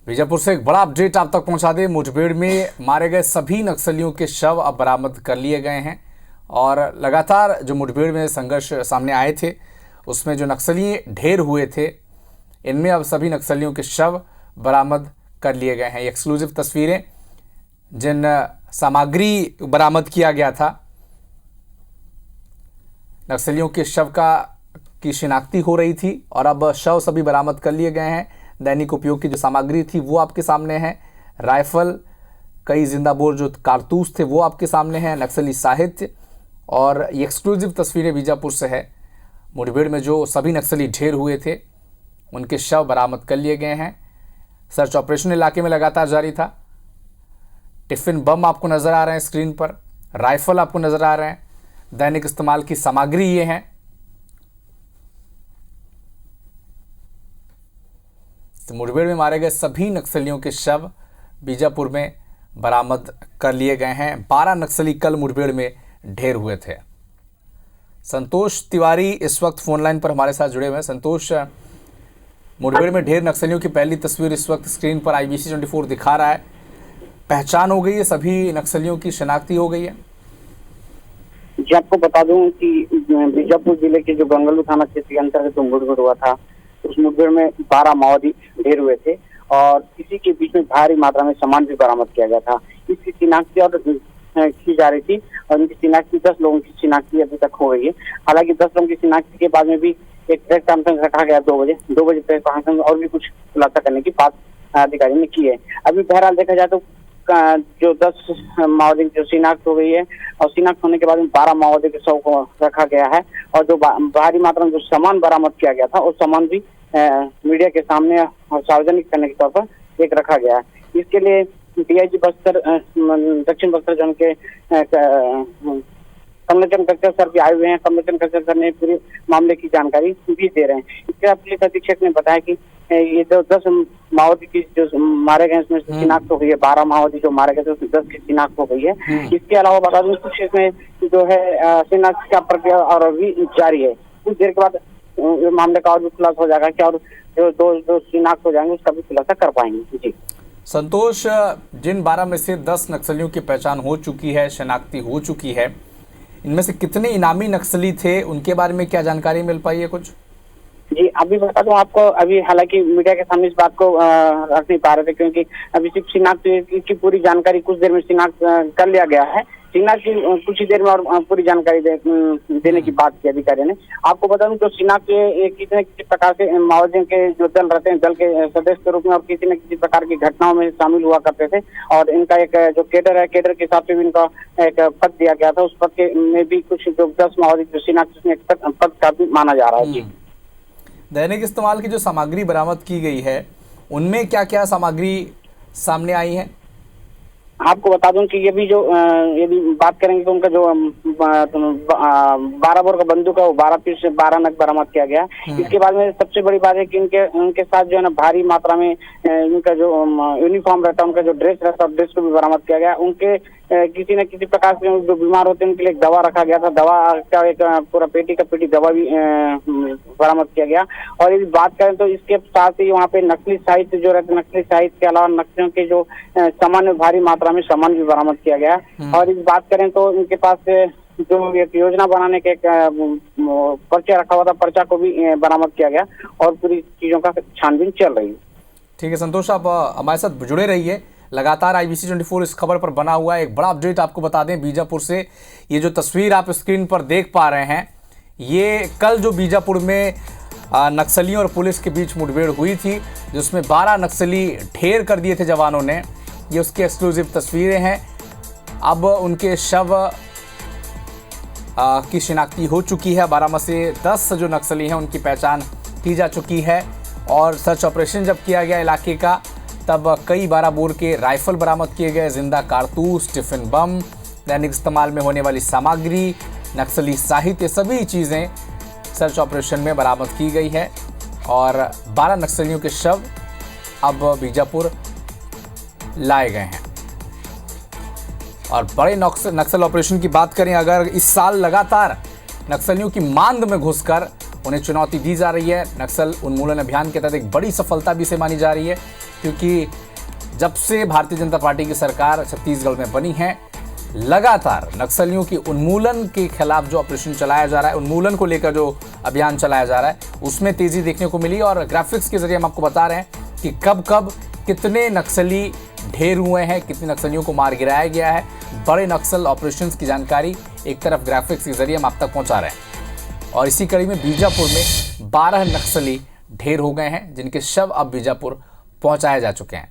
बीजापुर से एक बड़ा अपडेट आप तक पहुंचा दें। मुठभेड़ में मारे गए सभी नक्सलियों के शव अब बरामद कर लिए गए हैं और लगातार जो मुठभेड़ में संघर्ष सामने आए थे उसमें जो नक्सली ढेर हुए थे, इनमें अब सभी नक्सलियों के शव बरामद कर लिए गए हैं। ये एक्सक्लूसिव तस्वीरें, जिन सामग्री बरामद किया गया था, नक्सलियों के शव की शिनाख्ती हो रही थी और अब शव सभी बरामद कर लिए गए हैं। दैनिक उपयोग की जो सामग्री थी वो आपके सामने है। राइफल, कई जिंदाबोर जो कारतूस थे वो आपके सामने हैं, नक्सली साहित्य, और ये एक्सक्लूसिव तस्वीरें बीजापुर से है। मुठभेड़ में जो सभी नक्सली ढेर हुए थे उनके शव बरामद कर लिए गए हैं। सर्च ऑपरेशन इलाके में लगातार जारी था। टिफिन बम आपको नजर आ रहे हैं स्क्रीन पर, राइफल आपको नजर आ रहे हैं, दैनिक इस्तेमाल की सामग्री ये है। तो मुठभेड़ में मारे गए सभी नक्सलियों के शव बीजापुर में बरामद कर लिए गए हैं। 12 नक्सली कल मुठभेड़ में ढेर हुए थे। संतोष तिवारी इस वक्त फोन लाइन पर हमारे साथ जुड़े हुए हैं। संतोष, मुठभेड़ में ढेर नक्सलियों की पहली तस्वीर इस वक्त स्क्रीन पर IBC 24 दिखा रहा है। पहचान हो गई है, सभी नक्सलियों की शनाख्ती हो गई है? जी, आपको बता दूं कि बीजापुर जिले के जो गंगलू थाना क्षेत्र के अंतर्गत मुठभेड़ हुआ था, उस मुठभेड़ में 12 माओवादी ढेर हुए थे और इसी के बीच में भारी मात्रा में सामान भी बरामद किया गया था। इसकी शिनाख्ती और की जा रही थी और इनकी शिनाख्ती 10 लोगों की शिनाख्ती अभी तक हो गई है। हालांकि 10 लोगों की शिनाख्ती के बाद में भी एक प्रेस कॉन्फ्रेंस रखा गया 2 बजे प्रेस कॉन्फ्रेंस और भी कुछ खुलासा करने की बात अधिकारी ने की है। अभी बहरहाल देखा जाए तो जो 10 माओवादी की शिनाख्त हो गई है और शिनाख्त होने के बाद में 12 माओवादी के शव को रखा गया है और जो भारी मात्रा में जो सामान बरामद किया गया था उस सामान भी मीडिया के सामने और सार्वजनिक करने के तौर पर एक रखा गया है। इसके लिए DIG बस्तर दक्षिण बस्तर जोन के कमलोचन कक्कर सर भी आए हुए हैं। कमलोचन कक्कर सर ने पूरे मामले की जानकारी भी दे रहे हैं। इसके बाद पुलिस अधीक्षक ने बताया कि ये जो 10 माओवादी की जो मारे गए उसमें शिनाख्त हो गई है। 12 माओवादी जो मारे गए थे उसमें 10 की शिनाख्त हो गई है। इसके अलावा बता दूं कुछ इसमें जो है शिनाख्त का प्रक्रिया और अभी जारी है। कुछ देर के बाद मामले का और भी खुलासा हो जाएगा कि और जो दो शिनाख्त हो जाएंगे उसका भी खुलासा कर पाएंगे। जी संतोष, जिन 12 में से 10 नक्सलियों की पहचान हो चुकी है, शनाख्ती हो चुकी है, इनमें से कितने इनामी नक्सली थे, उनके बारे में क्या जानकारी मिल पाई है कुछ? जी, अभी बता दूं आपको, अभी हालांकि मीडिया के सामने इस बात को रख नहीं पा रहे थे क्योंकि अभी सिर्फ शिनाख्त की पूरी जानकारी कुछ देर में शिनाख्त कर लिया गया है। शिनाख्त की कुछ ही देर में और पूरी जानकारी देने की बात की अधिकारी ने। आपको बता दूं तो शिनाख्त किसी प्रकार से माओवादियों के जो दल रहते हैं, दल के सदस्य के रूप में और किसी न किसी प्रकार की घटनाओं में शामिल हुआ करते थे और इनका एक जो केडर है, केडर के हिसाब से भी इनका एक पद दिया गया था। उस पद के में भी कुछ जो 10 माओवादी जो शिनाख्त पद का भी माना जा रहा है। जी, दैनिक इस्तेमाल की जो सामग्री बरामद की गई है उनमें क्या क्या सामग्री सामने आई है? आपको बता दूं कि ये भी जो यदि बात करेंगे तो उनका जो 12 बोर का बंदूक है वो 12 पीस 12 नग बरामद किया गया। इसके बाद में सबसे बड़ी बात है कि उनके साथ जो है ना भारी मात्रा में इनका जो यूनिफॉर्म रहता है, उनका जो ड्रेस रहता है, ड्रेस को भी बरामद किया गया। उनके किसी न किसी प्रकार से जो बीमार होते हैं उनके लिए एक दवा रखा गया था। दवा का एक पूरा पेटी दवा भी बरामद किया गया। और यदि बात करें तो इसके साथ ही वहाँ पे नकली साहित्य जो रहते, नकली साहित्य के अलावा नक्सलियों के जो सामान में भारी मात्रा में सामान भी बरामद किया गया। और इस बात करें तो इनके पास जो एक योजना बनाने के एक पर्चा रखा हुआ था, पर्चा को भी बरामद किया गया और पूरी चीजों का छानबीन चल रही है। ठीक है संतोष, आप हमारे साथ जुड़े रहिए। लगातार IBC 24 इस खबर पर बना हुआ है। एक बड़ा अपडेट आपको बता दें बीजापुर से। ये जो तस्वीर आप स्क्रीन पर देख पा रहे हैं, ये कल जो बीजापुर में नक्सलियों और पुलिस के बीच मुठभेड़ हुई थी जिसमें 12 नक्सली ढेर कर दिए थे जवानों ने, ये उसकी एक्सक्लूसिव तस्वीरें हैं। अब उनके शव की शिनाख्ती हो चुकी है। 12 में से 10 जो नक्सली हैं उनकी पहचान की जा चुकी है और सर्च ऑपरेशन जब किया गया इलाके का तब कई 12 बोर के राइफल बरामद किए गए, जिंदा कारतूस, टिफिन बम, दैनिक इस्तेमाल में होने वाली सामग्री, नक्सली साहित्य, सभी चीज़ें सर्च ऑपरेशन में बरामद की गई है और 12 नक्सलियों के शव अब बीजापुर लाए गए हैं। और बड़े नक्सल ऑपरेशन की बात करें, अगर इस साल लगातार नक्सलियों की मांद में घुसकर उन्हें चुनौती दी जा रही है, नक्सल उन्मूलन अभियान के तहत एक बड़ी सफलता भी इसे मानी जा रही है। क्योंकि जब से भारतीय जनता पार्टी की सरकार छत्तीसगढ़ में बनी है, लगातार नक्सलियों की उन्मूलन के खिलाफ जो ऑपरेशन चलाया जा रहा है, उन्मूलन को लेकर जो अभियान चलाया जा रहा है, उसमें तेजी देखने को मिली। और ग्राफिक्स के जरिए हम आपको बता रहे हैं कि कब कब कितने नक्सली ढेर हुए हैं, कितने नक्सलियों को मार गिराया गया है। बड़े नक्सल ऑपरेशंस की जानकारी एक तरफ ग्राफिक्स के जरिए हम आप तक पहुंचा रहे हैं। और इसी कड़ी में बीजापुर में 12 नक्सली ढेर हो गए हैं, जिनके शव अब बीजापुर पहुंचाए जा चुके हैं।